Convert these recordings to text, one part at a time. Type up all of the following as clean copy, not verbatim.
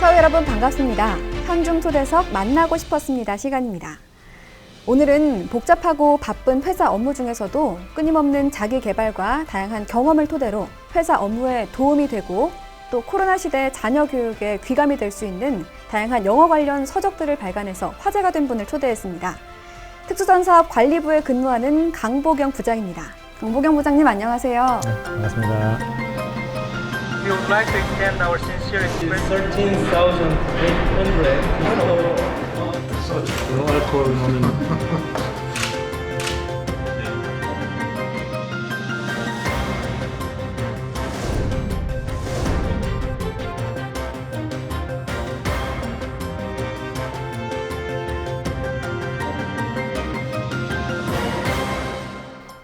시청자 여러분 반갑습니다. 현중 초대석 만나고 싶었습니다 시간입니다. 오늘은 복잡하고 바쁜 회사 업무 중에서도 끊임없는 자기 개발과 다양한 경험을 토대로 회사 업무에 도움이 되고 또 코로나 시대 자녀 교육에 귀감이 될 수 있는 다양한 영어 관련 서적들을 발간해서 화제가 된 분을 초대했습니다. 특수전사업 관리부에 근무하는 강보경 부장입니다. 강보경 부장님 안녕하세요. 네, 반갑습니다. We would like to extend our sincere It's expression. 13,800. No alcohol, no meat.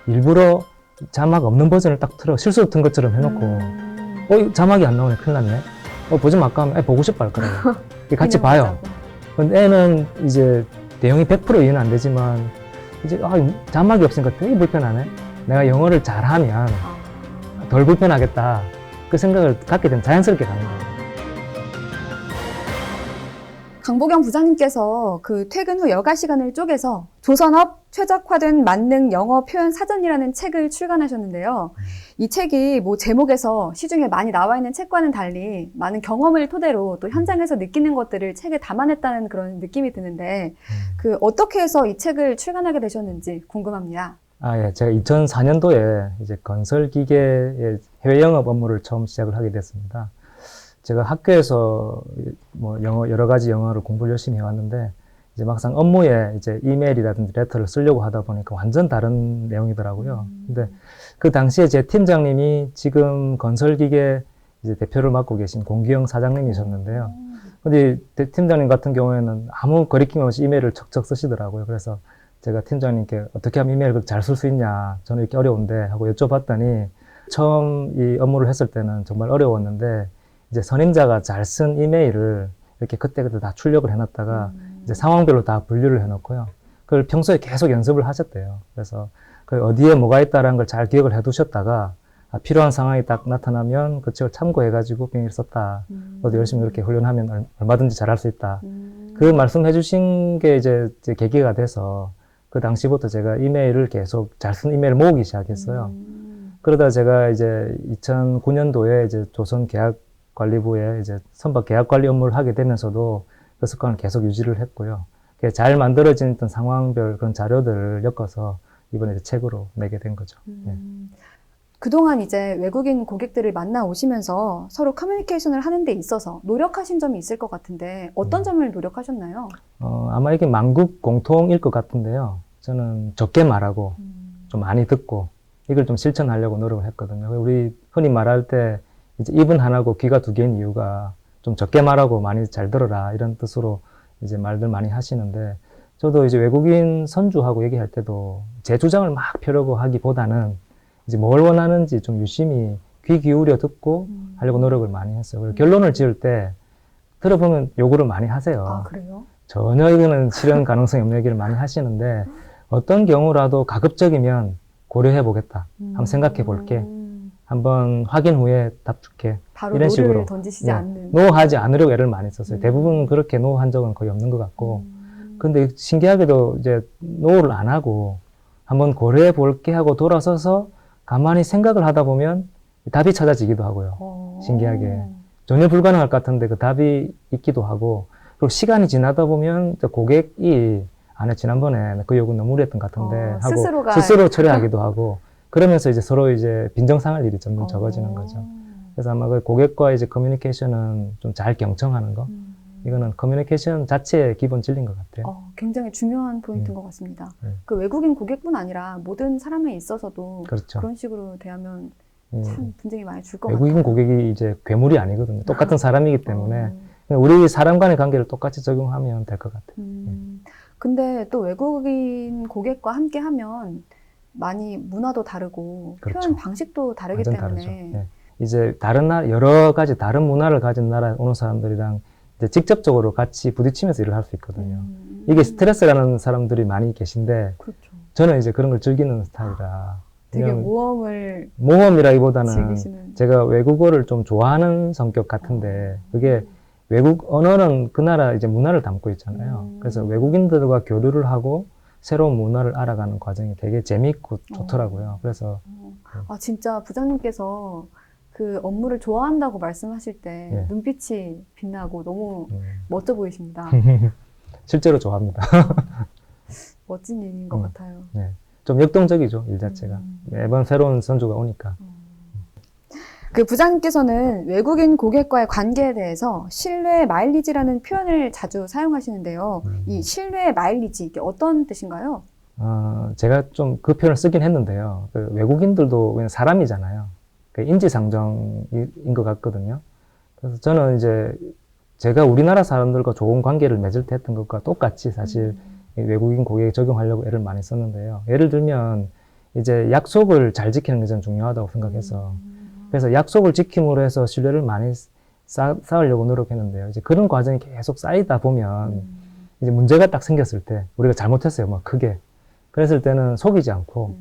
일부러 자막 없는 버전을 딱 틀어 실수로 튼 것처럼 해놓고 자막이 안 나오네 큰일 났네 보지 말까 하면 보고 싶어 할 거라고 같이 봐요. 근데 애는 이제 내용이 100% 이해는 안 되지만 이제 자막이 없으니까 되게 불편하네. 내가 영어를 잘하면 덜 불편하겠다 그 생각을 갖게 되면 자연스럽게 가는 거예요. 강보경 부장님께서 그 퇴근 후 여가 시간을 쪼개서 조선업 최적화된 만능 영어 표현 사전이라는 책을 출간하셨는데요. 이 책이 뭐 제목에서 시중에 많이 나와 있는 책과는 달리 많은 경험을 토대로 또 현장에서 느끼는 것들을 책에 담아냈다는 그런 느낌이 드는데 그 어떻게 해서 이 책을 출간하게 되셨는지 궁금합니다. 예. 제가 2004년도에 이제 건설기계의 해외 영업 업무를 처음 시작을 하게 됐습니다. 제가 학교에서 뭐 여러 가지 영어를 공부를 열심히 해왔는데 이제 막상 업무에 이제 이메일이라든지 레터를 쓰려고 하다 보니까 완전 다른 내용이더라고요. 근데 그 당시에 제 팀장님이 지금 건설기계 이제 대표를 맡고 계신 공기영 사장님이셨는데요. 근데 팀장님 같은 경우에는 아무 거리낌 없이 이메일을 척척 쓰시더라고요. 그래서 제가 팀장님께 어떻게 하면 이메일을 잘 쓸 수 있냐, 저는 이렇게 어려운데 하고 여쭤봤더니 처음 이 업무를 했을 때는 정말 어려웠는데 이제 선임자가 잘 쓴 이메일을 이렇게 그때그때 다 출력을 해놨다가 이제 상황별로 다 분류를 해놓고요. 그걸 평소에 계속 연습을 하셨대요. 그래서 그 어디에 뭐가 있다라는 걸 잘 기억을 해두셨다가 필요한 상황이 딱 나타나면 그 책을 참고해가지고 비밀 썼다. 너도 열심히 그렇게 훈련하면 얼마든지 잘할 수 있다. 그 말씀해 주신 게 이제 계기가 돼서 그 당시부터 제가 이메일을 계속 잘 쓴 이메일을 모으기 시작했어요. 그러다 제가 이제 2009년도에 이제 조선 계약 관리부에 이제 선박 계약 관리 업무를 하게 되면서도 그 습관을 계속 유지를 했고요. 잘 만들어진 어떤 상황별 그런 자료들을 엮어서 이번에 이제 책으로 내게 된 거죠. 네. 그동안 이제 외국인 고객들을 만나 오시면서 서로 커뮤니케이션을 하는 데 있어서 노력하신 점이 있을 것 같은데 어떤 점을 노력하셨나요? 아마 이게 만국 공통일 것 같은데요. 저는 적게 말하고 좀 많이 듣고 이걸 좀 실천하려고 노력을 했거든요. 우리 흔히 말할 때 이제 입은 하나고 귀가 두 개인 이유가 좀 적게 말하고 많이 잘 들어라 이런 뜻으로 이제 말들 많이 하시는데 저도 이제 외국인 선주하고 얘기할 때도 제 주장을 막 펴려고 하기보다는 이제 뭘 원하는지 좀 유심히 귀 기울여 듣고 하려고 노력을 많이 했어요. 그리고 결론을 지을 때 들어보면 요구를 많이 하세요. 아, 그래요? 전혀 이거는 실현 가능성이 없는 얘기를 많이 하시는데 어떤 경우라도 가급적이면 고려해 보겠다. 한번 생각해 볼게. 한번 확인 후에 답 줄게. 바로 이런 노를 식으로 던지시지 않는. 노하지 않으려고 애를 많이 썼어요. 대부분 그렇게 노한 적은 거의 없는 것 같고. 근데 신기하게도 이제 노를 안 하고 한번 고려해 볼게 하고 돌아서서 가만히 생각을 하다 보면 답이 찾아지기도 하고요. 신기하게. 전혀 불가능할 것 같은데 그 답이 있기도 하고. 그리고 시간이 지나다 보면 고객이 지난번에 그 요구 너무 무리했던 것 같은데 하고 스스로 처리하기도 하고. 그러면서 이제 서로 이제 빈정상할 일이 점점 적어지는 거죠. 그래서 아마 그 고객과 이제 커뮤니케이션은 좀 잘 경청하는 거. 이거는 커뮤니케이션 자체의 기본 진리인 것 같아요. 굉장히 중요한 포인트인 것 같습니다. 그 외국인 고객뿐 아니라 모든 사람에 있어서도 그렇죠. 그런 식으로 대하면 참 분쟁이 많이 줄 것 같아요. 외국인 고객이 이제 괴물이 아니거든요. 똑같은 사람이기 때문에 우리 사람 간의 관계를 똑같이 적용하면 될 것 같아요. 근데 또 외국인 고객과 함께 하면 많이 문화도 다르고 그렇죠. 표현 방식도 다르기 때문에 다르죠. 네. 이제 다른 나라 여러 가지 다른 문화를 가진 나라에 오는 사람들이랑 이제 직접적으로 같이 부딪히면서 일을 할 수 있거든요. 이게 스트레스라는 사람들이 많이 계신데 그렇죠. 저는 이제 그런 걸 즐기는 스타일이라 되게 모험이라기보다는 즐기시는. 제가 외국어를 좀 좋아하는 성격 같은데 그게 외국 언어는 그 나라 이제 문화를 담고 있잖아요. 그래서 외국인들과 교류를 하고 새로운 문화를 알아가는 과정이 되게 재미있고 좋더라고요. 그래서 아, 진짜 부장님께서 그 업무를 좋아한다고 말씀하실 때 네. 눈빛이 빛나고 너무 멋져 보이십니다. 실제로 좋아합니다. 멋진 일인 것 같아요. 네. 좀 역동적이죠, 일 자체가. 매번 새로운 선주가 오니까. 그 부장님께서는 외국인 고객과의 관계에 대해서 신뢰 마일리지라는 표현을 자주 사용하시는데요. 이 신뢰 마일리지, 이게 어떤 뜻인가요? 제가 좀 그 표현을 쓰긴 했는데요. 그 외국인들도 그냥 사람이잖아요. 그 인지상정인 것 같거든요. 그래서 저는 이제 제가 우리나라 사람들과 좋은 관계를 맺을 때 했던 것과 똑같이 사실 이 외국인 고객에 적용하려고 애를 많이 썼는데요. 예를 들면 이제 약속을 잘 지키는 게 저는 중요하다고 생각해서 그래서 약속을 지킴으로 해서 신뢰를 많이 쌓으려고 노력했는데요. 이제 그런 과정이 계속 쌓이다 보면 이제 문제가 딱 생겼을 때 우리가 잘못했어요. 뭐 크게. 그랬을 때는 속이지 않고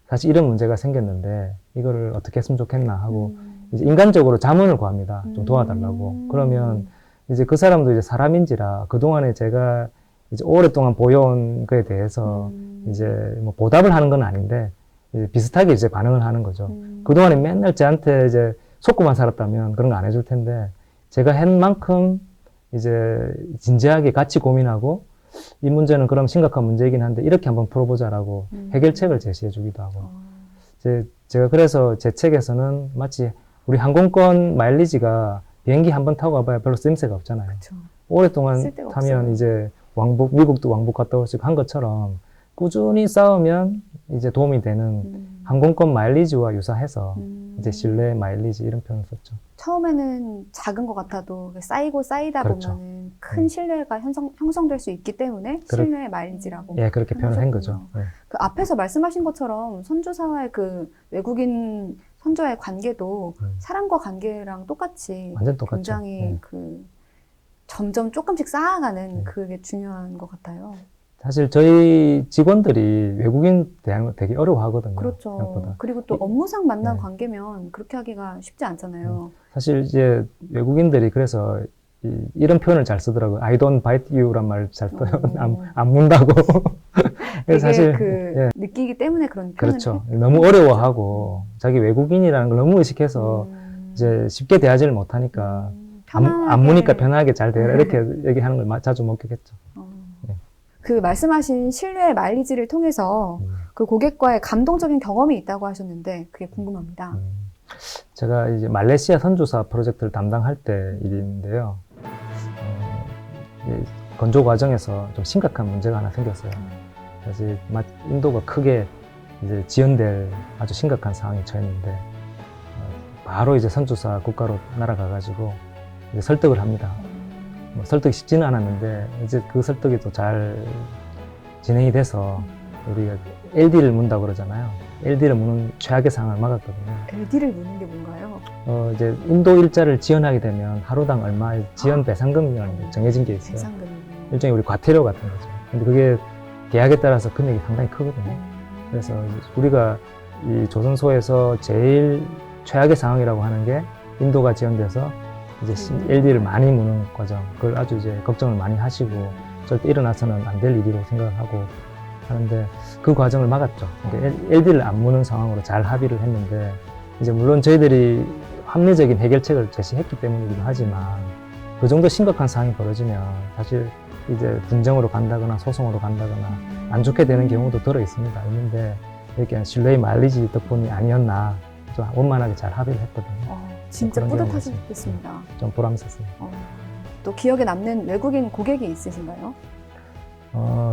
사실 이런 문제가 생겼는데 이거를 어떻게 했으면 좋겠나 하고 이제 인간적으로 자문을 구합니다. 좀 도와달라고. 그러면 이제 그 사람도 이제 사람인지라 그동안에 제가 이제 오랫동안 보여온 거에 대해서 이제 뭐 보답을 하는 건 아닌데 이제 비슷하게 이제 반응을 하는 거죠. 그동안에 맨날 저한테 이제 속고만 살았다면 그런 거 안 해줄 텐데 제가 한 만큼 이제 진지하게 같이 고민하고 이 문제는 그럼 심각한 문제이긴 한데 이렇게 한번 풀어보자라고 해결책을 제시해 주기도 하고 제가 그래서 제 책에서는 마치 우리 항공권 마일리지가 비행기 한 번 타고 가봐야 별로 쓰임새가 없잖아요. 그쵸. 오랫동안 쓸데가 타면 없어요. 이제 미국도 왕복 갔다 올 수 있고 한 것처럼 꾸준히 쌓으면 이제 도움이 되는 항공권 마일리지와 유사해서 이제 신뢰 마일리지 이런 표현을 썼죠. 처음에는 작은 것 같아도 쌓이고 쌓이다 그렇죠. 보면은 큰 신뢰가 형성될 수 있기 때문에 신뢰 마일리지라고. 예, 그렇게 표현을 한 거죠. 하셨군요. 네. 그 앞에서 말씀하신 것처럼 선주사와의 그 외국인 선주와의 관계도 사람과 관계랑 똑같이 완전 똑같죠. 굉장히 네. 그 점점 조금씩 쌓아가는 그게 중요한 것 같아요. 사실 저희 직원들이 외국인 대하는 거 되게 어려워하거든요. 그렇죠. 생각보다. 그리고 또 업무상 만난 네. 관계면 그렇게 하기가 쉽지 않잖아요. 사실 이제 외국인들이 그래서 이런 표현을 잘 쓰더라고요. I don't bite you란 말을 잘 써요. 안 문다고. 되게 그래서 사실 그 느끼기 때문에 그런 표현을 그렇죠. 너무 어려워하고 자기 외국인이라는 걸 너무 의식해서 이제 쉽게 대하지를 못하니까 안 무니까 편하게 잘 대해라 이렇게 얘기하는 걸 자주 목격했죠. 그 말씀하신 신뢰 마일리지를 통해서 그 고객과의 감동적인 경험이 있다고 하셨는데 그게 궁금합니다. 제가 이제 말레이시아 선주사 프로젝트를 담당할 때 일인데요. 건조 과정에서 좀 심각한 문제가 하나 생겼어요. 사실 인도가 크게 이제 지연될 아주 심각한 상황에 처했는데 바로 이제 선주사 국가로 날아가가지고 이제 설득을 합니다. 뭐 설득이 쉽지는 않았는데 이제 그 설득이 또 잘 진행이 돼서 우리가 LD를 문다고 그러잖아요. LD를 무는 최악의 상황을 막았거든요. LD를 무는 게 뭔가요? 이제 인도 일자를 지원하게 되면 하루당 얼마의 지원 배상금이라는 게 정해진 게 있어요. 배상금. 일종의 우리 과태료 같은 거죠. 근데 그게 계약에 따라서 금액이 상당히 크거든요. 그래서 우리가 이 조선소에서 제일 최악의 상황이라고 하는 게 인도가 지연돼서 이제 LD를 많이 무는 과정, 그걸 아주 이제 걱정을 많이 하시고 절대 일어나서는 안 될 일이라고 생각을 하고 하는데 그 과정을 막았죠. 그러니까 LD를 안 무는 상황으로 잘 합의를 했는데 이제 물론 저희들이 합리적인 해결책을 제시했기 때문이기도 하지만 그 정도 심각한 상황이 벌어지면 사실 이제 분쟁으로 간다거나 소송으로 간다거나 안 좋게 되는 경우도 들어 있는데 이렇게 신뢰의 마일리지 덕분이 아니었나 좀 원만하게 잘 합의를 했거든요. 진짜 그런 경험이 뿌듯하셨겠습니다. 좀 보람있었습니다. 또 기억에 남는 외국인 고객이 있으신가요?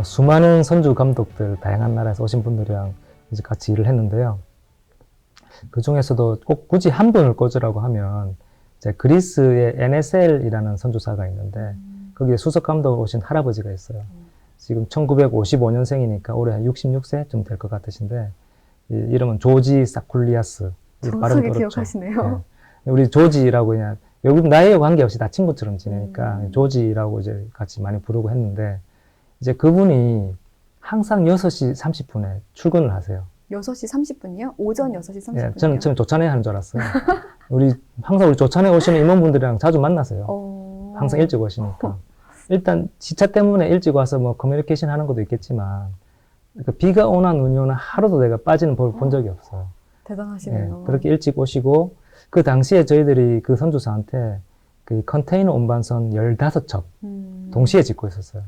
수많은 선주 감독들, 다양한 나라에서 오신 분들이랑 이제 같이 일을 했는데요. 그 중에서도 꼭 굳이 한 분을 꼽으라고 하면, 이제 그리스의 NSL이라는 선주사가 있는데, 거기에 수석 감독 오신 할아버지가 있어요. 지금 1955년생이니까 올해 한 66세쯤 될 것 같으신데, 이름은 조지 사쿨리아스. 정확하게 기억하시네요. 네. 우리 조지라고 그냥 외국 나이에 관계없이 다 친구처럼 지내니까 조지라고 이제 같이 많이 부르고 했는데 이제 그분이 항상 6시 30분에 출근을 하세요. 6시 30분이요? 오전 6시 30분이요? 네, 저는 조찬회 하는 줄 알았어요. 항상 우리 조찬회 오시는 임원분들이랑 자주 만나세요. 항상 일찍 오시니까. 일단 지차 때문에 일찍 와서 뭐 커뮤니케이션 하는 것도 있겠지만 그러니까 비가 오나 눈이 오나 하루도 내가 빠지는 볼 본 적이 없어요. 대단하시네요. 그렇게 일찍 오시고 그 당시에 저희들이 그 선주사한테 그 컨테이너 운반선 15척 동시에 짓고 있었어요.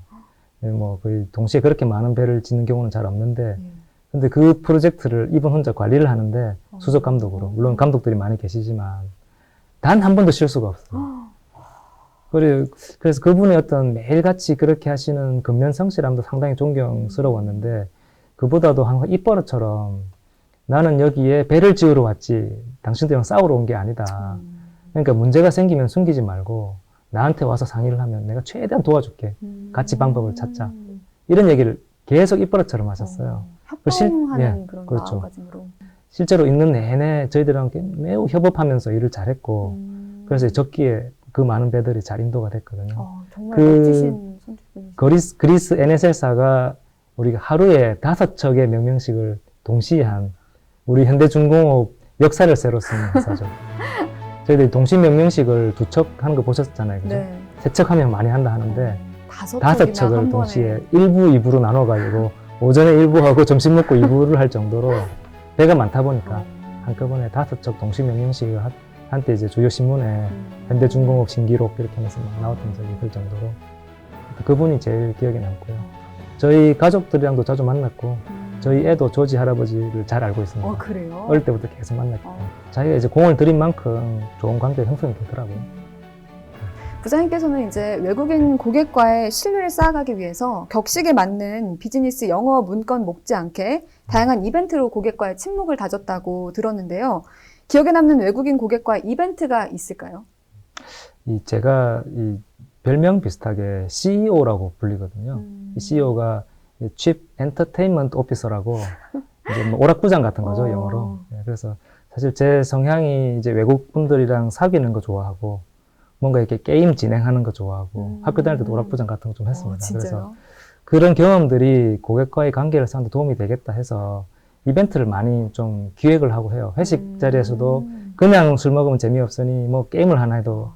뭐 거의 동시에 그렇게 많은 배를 짓는 경우는 잘 없는데 근데 그 프로젝트를 이분 혼자 관리를 하는데 수석 감독으로 물론 감독들이 많이 계시지만 단 한 번도 실수가 없어요. 그래서 그분의 어떤 매일같이 그렇게 하시는 근면성실함도 상당히 존경스러웠는데 그보다도 항상 입버릇처럼 나는 여기에 배를 지으러 왔지 당신들이랑 싸우러 온 게 아니다. 그러니까 문제가 생기면 숨기지 말고 나한테 와서 상의를 하면 내가 최대한 도와줄게. 같이 방법을 찾자. 이런 얘기를 계속 입버릇처럼 하셨어요. 협동하는 그런 그렇죠. 마음가짐으로. 실제로 있는 내내 저희들이랑 매우 협업하면서 일을 잘했고 그래서 적기에 그 많은 배들이 잘 인도가 됐거든요. 정말 멋지신 선주분이시죠. 그리스 NSL사가 우리가 하루에 5척의 명명식을 동시에 한 우리 현대중공업 역사를 새로 쓰는 회사죠. 저희들이 동시 명명식을 2척 하는 거 보셨잖아요. 그죠? 네. 3척 하면 많이 한다 하는데 5척을 동시에 1부, 2부로 나눠가지고 오전에 1부하고 점심 먹고 2부를 할 정도로 배가 많다 보니까 한꺼번에 5척 동시 명명식을 한때 이제 주요 신문에 현대중공업 신기록 이렇게 하면서 막 나왔던 적이 있을 정도로 그분이 제일 기억에 남고요. 저희 가족들이랑도 자주 만났고 저희 애도 조지 할아버지를 잘 알고 있습니다. 그래요? 어릴 때부터 계속 만났기 때문에 자기가 이제 공을 들인 만큼 좋은 관계가 형성이 되더라고요. 부장님께서는 이제 외국인 고객과의 신뢰를 쌓아가기 위해서 격식에 맞는 비즈니스 영어 문건 못지않게 다양한 이벤트로 고객과의 친목을 다졌다고 들었는데요. 기억에 남는 외국인 고객과의 이벤트가 있을까요? 제가 이 별명 비슷하게 CEO라고 불리거든요. 이 CEO가 Chief Entertainment Officer라고 이제 뭐 오락부장 같은 거죠, 영어로. 그래서 사실 제 성향이 이제 외국 분들이랑 사귀는 거 좋아하고 뭔가 이렇게 게임 진행하는 거 좋아하고 학교 다닐 때도 오락부장 같은 거 좀 했습니다. 그래서 그런 경험들이 고객과의 관계를 쌓는 데 도움이 되겠다 해서 이벤트를 많이 좀 기획을 하고 해요. 회식 자리에서도 그냥 술 먹으면 재미없으니 뭐 게임을 하나 해도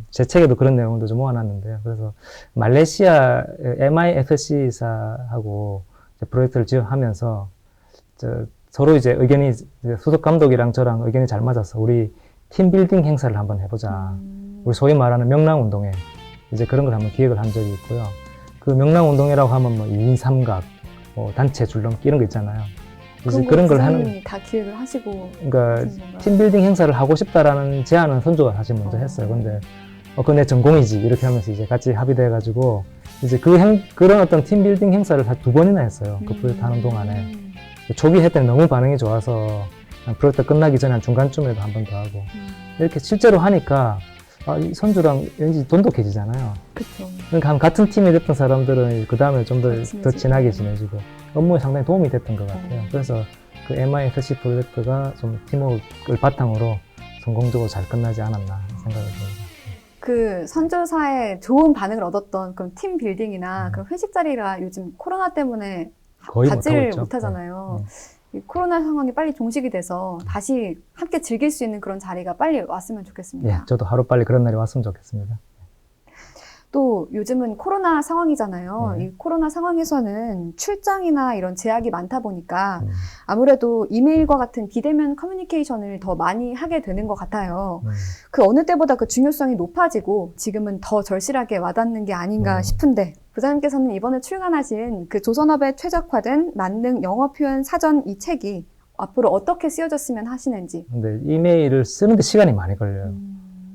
제 책에도 그런 내용도 좀 모아놨는데요. 그래서 말레이시아 MIFC사하고 프로젝트를 하면서 서로 이제 의견이 수석 감독이랑 저랑 의견이 잘 맞아서 우리 팀빌딩 행사를 한번 해보자. 우리 소위 말하는 명랑운동회 이제 그런 걸 한번 기획을 한 적이 있고요. 그 명랑운동회라고 하면 뭐 2인 3각, 뭐 단체 줄넘기 이런 거 있잖아요. 이제 그런 걸 하는 다 기획을 하시고 그러니까 팀빌딩 행사를 하고 싶다라는 제안은 선조가 사실 먼저 했어요. 근데 그건 내 전공이지 이렇게 하면서 이제 같이 합의돼 가지고 이제 그런 어떤 팀빌딩 행사를 한 2번이나 했어요. 그 프로젝트 하는 동안에 초기 했더니 너무 반응이 좋아서 프로젝트 끝나기 전에 한 중간쯤에도 한 번 더 하고 이렇게 실제로 하니까 이 선주랑 왠지 돈독해지잖아요. 그쵸. 그러니까 같은 팀이 됐던 사람들은 그 다음에 좀 더 친하게 지내지고 업무에 상당히 도움이 됐던 것 같아요. 그래서 그 MIFC 프로젝트가 좀 팀워크를 바탕으로 성공적으로 잘 끝나지 않았나 생각이 듭니다. 그 선조사에 좋은 반응을 얻었던 그런 팀 빌딩이나 그런 회식 자리가 요즘 코로나 때문에 거의 가지를 못하잖아요. 이 코로나 상황이 빨리 종식이 돼서 다시 함께 즐길 수 있는 그런 자리가 빨리 왔으면 좋겠습니다. 예, 저도 하루빨리 그런 날이 왔으면 좋겠습니다. 또 요즘은 코로나 상황이잖아요. 이 코로나 상황에서는 출장이나 이런 제약이 많다 보니까 아무래도 이메일과 같은 비대면 커뮤니케이션을 더 많이 하게 되는 것 같아요. 그 어느 때보다 그 중요성이 높아지고 지금은 더 절실하게 와닿는 게 아닌가 싶은데 부장님께서는 이번에 출간하신 그 조선업에 최적화된 만능 영어 표현 사전 이 책이 앞으로 어떻게 쓰여졌으면 하시는지. 근데 이메일을 쓰는데 시간이 많이 걸려요.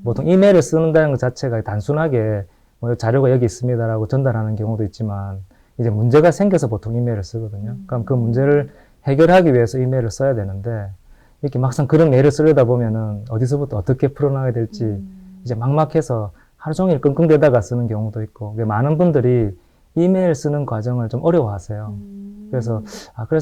보통 이메일을 쓰는다는 것 자체가 단순하게 뭐 자료가 여기 있습니다라고 전달하는 경우도 있지만 이제 문제가 생겨서 보통 이메일을 쓰거든요. 그럼 그 문제를 해결하기 위해서 이메일을 써야 되는데 이렇게 막상 그런 메일을 쓰려다 보면은 어디서부터 어떻게 풀어나가야 될지 이제 막막해서 하루 종일 끙끙대다가 쓰는 경우도 있고 많은 분들이 이메일 쓰는 과정을 좀 어려워하세요. 그래서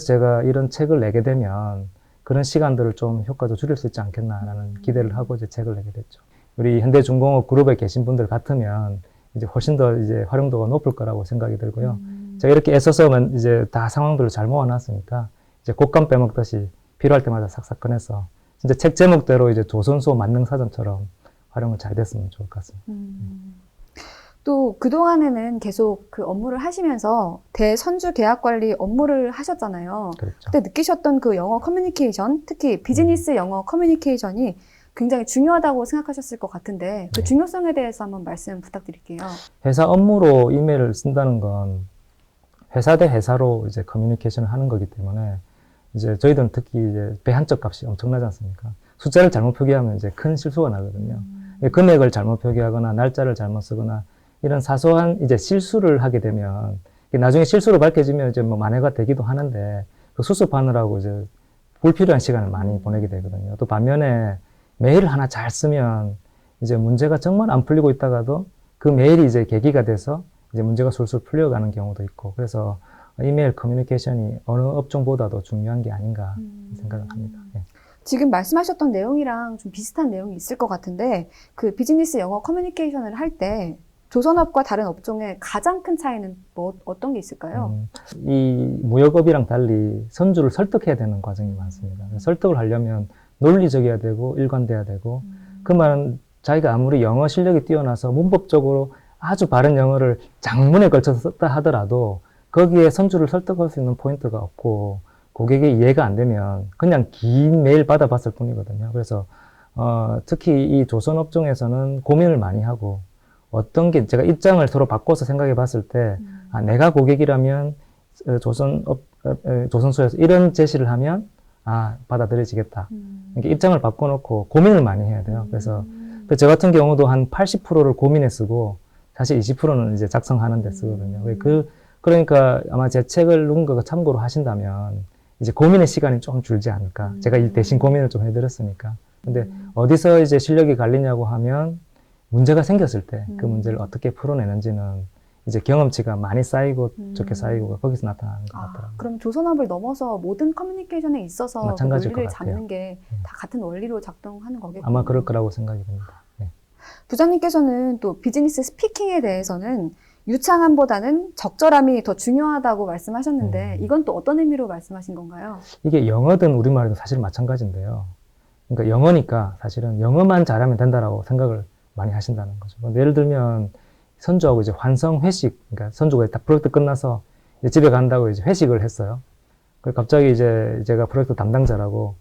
제가 이런 책을 내게 되면 그런 시간들을 좀 효과도 줄일 수 있지 않겠나라는 기대를 하고 이제 책을 내게 됐죠. 우리 현대중공업 그룹에 계신 분들 같으면 이제 훨씬 더 이제 활용도가 높을 거라고 생각이 들고요. 제가 이렇게 애써서 이제 다 상황들을 잘 모아놨으니까 이제 곶감 빼먹듯이 필요할 때마다 싹싹 꺼내서 진짜 책 제목대로 이제 조선소 만능 사전처럼 활용을 잘 됐으면 좋을 것 같습니다. 또 그동안에는 계속 그 업무를 하시면서 대선주 계약 관리 업무를 하셨잖아요. 그렇죠. 그때 느끼셨던 그 영어 커뮤니케이션, 특히 비즈니스 영어 커뮤니케이션이 굉장히 중요하다고 생각하셨을 것 같은데 그 네. 중요성에 대해서 한번 말씀 부탁드릴게요. 회사 업무로 이메일을 쓴다는 건 회사 대 회사로 이제 커뮤니케이션을 하는 거기 때문에 이제 저희들은 특히 이제 배 한쪽 값이 엄청나지 않습니까? 숫자를 잘못 표기하면 이제 큰 실수가 나거든요. 금액을 잘못 표기하거나 날짜를 잘못 쓰거나 이런 사소한 이제 실수를 하게 되면 나중에 실수로 밝혀지면 이제 뭐 만회가 되기도 하는데 그 수습하느라고 이제 불필요한 시간을 많이 보내게 되거든요. 또 반면에 메일을 하나 잘 쓰면 이제 문제가 정말 안 풀리고 있다가도 그 메일이 이제 계기가 돼서 이제 문제가 술술 풀려가는 경우도 있고 그래서 이메일 커뮤니케이션이 어느 업종보다도 중요한 게 아닌가 생각을 합니다. 예. 지금 말씀하셨던 내용이랑 좀 비슷한 내용이 있을 것 같은데 그 비즈니스 영어 커뮤니케이션을 할 때 조선업과 다른 업종의 가장 큰 차이는 뭐 어떤 게 있을까요? 이 무역업이랑 달리 선주를 설득해야 되는 과정이 많습니다. 설득을 하려면 논리적이어야 되고 일관돼야 되고 그 말은 자기가 아무리 영어 실력이 뛰어나서 문법적으로 아주 바른 영어를 장문에 걸쳐서 썼다 하더라도 거기에 선주를 설득할 수 있는 포인트가 없고 고객의 이해가 안 되면 그냥 긴 메일 받아봤을 뿐이거든요. 그래서 특히 이 조선업종에서는 고민을 많이 하고 어떤 게 제가 입장을 서로 바꿔서 생각해 봤을 때 내가 고객이라면 조선소에서 이런 제시를 하면 받아들여지겠다. 이렇게 입장을 바꿔놓고 고민을 많이 해야 돼요. 그래서 저 같은 경우도 한 80%를 고민해 쓰고 사실 20%는 이제 작성하는 데 쓰거든요. 그러니까 아마 제 책을 누군가가 참고로 하신다면 이제 고민의 시간이 좀 줄지 않을까. 제가 이 대신 고민을 좀 해드렸으니까. 근데 어디서 이제 실력이 갈리냐고 하면 문제가 생겼을 때 그 문제를 어떻게 풀어내는지는 이제 경험치가 많이 쌓이고 좋게 쌓이고 거기서 나타나는 것 같더라고요. 그럼 조선업을 넘어서 모든 커뮤니케이션에 있어서 그 마찬가지일 논리를 것 같아요. 잡는 게 다 같은 원리로 작동하는 거겠군요. 아마 그럴 거라고 생각이 듭니다. 네. 부장님께서는 또 비즈니스 스피킹에 대해서는 유창함보다는 적절함이 더 중요하다고 말씀하셨는데 이건 또 어떤 의미로 말씀하신 건가요? 이게 영어든 우리말이든 사실 마찬가지인데요. 그러니까 영어니까 사실은 영어만 잘하면 된다라고 생각을 많이 하신다는 거죠. 예를 들면 선주하고 이제 환성 회식, 그러니까 선주가 다 프로젝트 끝나서 이제 집에 간다고 이제 회식을 했어요. 그래서 갑자기 이제 제가 프로젝트 담당자라고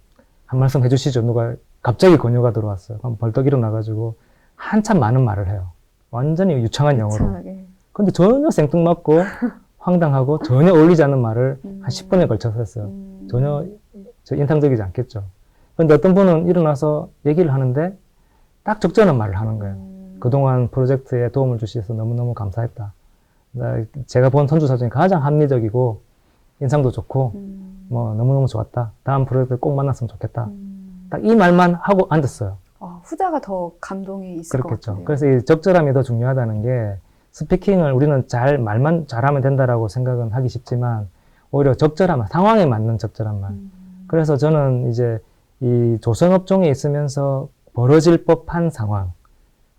한 말씀 해주시죠. 누가 갑자기 권유가 들어왔어요. 그럼 벌떡 일어나가지고 한참 많은 말을 해요. 완전히 유창한 영어로. 유창하게. 근데 전혀 생뚱맞고 황당하고 전혀 어울리지 않는 말을 한 10분에 걸쳐서 했어요. 전혀 인상적이지 않겠죠. 근데 어떤 분은 일어나서 얘기를 하는데 딱 적절한 말을 하는 거예요. 그동안 프로젝트에 도움을 주셔서 너무너무 감사했다. 제가 본 선주사 중에 가장 합리적이고 인상도 좋고 뭐 너무너무 좋았다. 다음 프로젝트 꼭 만났으면 좋겠다. 딱 이 말만 하고 앉았어요. 후자가 더 감동이 있을 것 그렇겠죠. 같아요. 그래서 이 적절함이 더 중요하다는 게 스피킹을 우리는 말만 잘하면 된다라고 생각은 하기 쉽지만 오히려 적절한 말, 상황에 맞는 적절한 말. 그래서 저는 이제 이 조선업종에 있으면서 벌어질 법한 상황,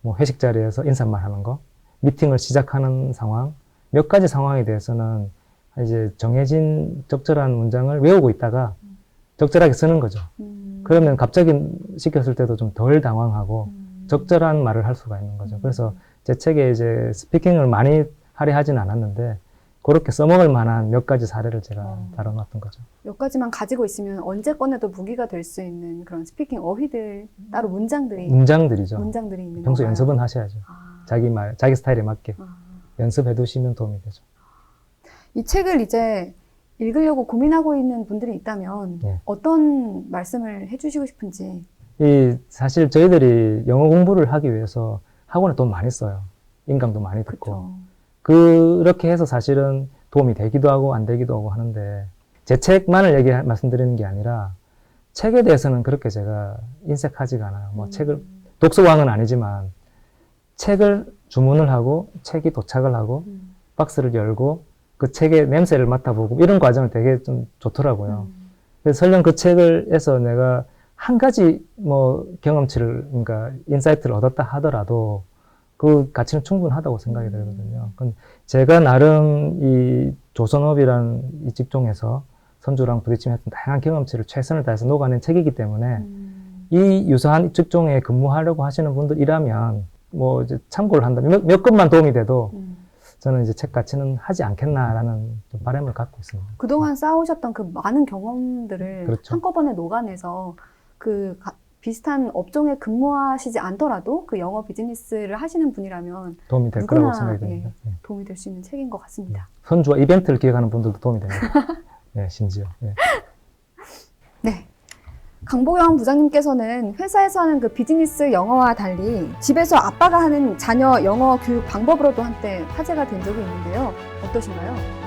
뭐 회식 자리에서 인사말 하는 거, 미팅을 시작하는 상황, 몇 가지 상황에 대해서는 이제 정해진 적절한 문장을 외우고 있다가 적절하게 쓰는 거죠. 그러면 갑자기 시켰을 때도 좀 덜 당황하고 적절한 말을 할 수가 있는 거죠. 그래서 제 책에 이제 스피킹을 많이 할애하진 않았는데 그렇게 써먹을 만한 몇 가지 사례를 제가 다뤄놨던 거죠. 몇 가지만 가지고 있으면 언제 꺼내도 무기가 될 수 있는 그런 스피킹 어휘들, 따로 문장들이죠. 문장들이 있는 평소 건가요? 연습은 하셔야죠. 자기 말, 자기 스타일에 맞게 연습해 두시면 도움이 되죠. 이 책을 이제 읽으려고 고민하고 있는 분들이 있다면 네. 어떤 말씀을 해주시고 싶은지. 사실 저희들이 영어 공부를 하기 위해서 학원에 돈 많이 써요. 인강도 많이 듣고. 그렇죠. 그렇게 해서 사실은 도움이 되기도 하고 안 되기도 하고 하는데 제 책만을 말씀드리는 게 아니라 책에 대해서는 그렇게 제가 인색하지가 않아요. 뭐 책을 독서왕은 아니지만 책을 주문을 하고 책이 도착을 하고 박스를 열고 그 책의 냄새를 맡아보고 이런 과정을 되게 좀 좋더라고요. 그래서 설령 그 책을 해서 내가 한 가지 뭐 경험치를, 그러니까 인사이트를 얻었다 하더라도 그 가치는 충분하다고 생각이 들거든요. 제가 나름 이 조선업이라는 이 직종에서 선주랑 부딪히며 했던 다양한 경험치를 최선을 다해서 녹아낸 책이기 때문에 이 유사한 직종에 근무하려고 하시는 분들이라면 뭐 이제 참고를 한다면 몇 건만 도움이 돼도 음. 저는 이제 책 가치는 하지 않겠나라는 좀 바람을 갖고 있습니다. 그동안 쌓으셨던 그 많은 경험들을 그렇죠. 한꺼번에 녹아내서 그 비슷한 업종에 근무하시지 않더라도 그 영어 비즈니스를 하시는 분이라면 도움이 될 누구나, 거라고 생각이 됩니다. 예. 도움이 될 수 있는 책인 것 같습니다. 선주와 이벤트를 기획하는 분들도 도움이 됩니다. 예, 심지어. 예. 네. 강보경 부장님께서는 회사에서 하는 그 비즈니스 영어와 달리 집에서 아빠가 하는 자녀 영어 교육 방법으로도 한때 화제가 된 적이 있는데요. 어떠신가요?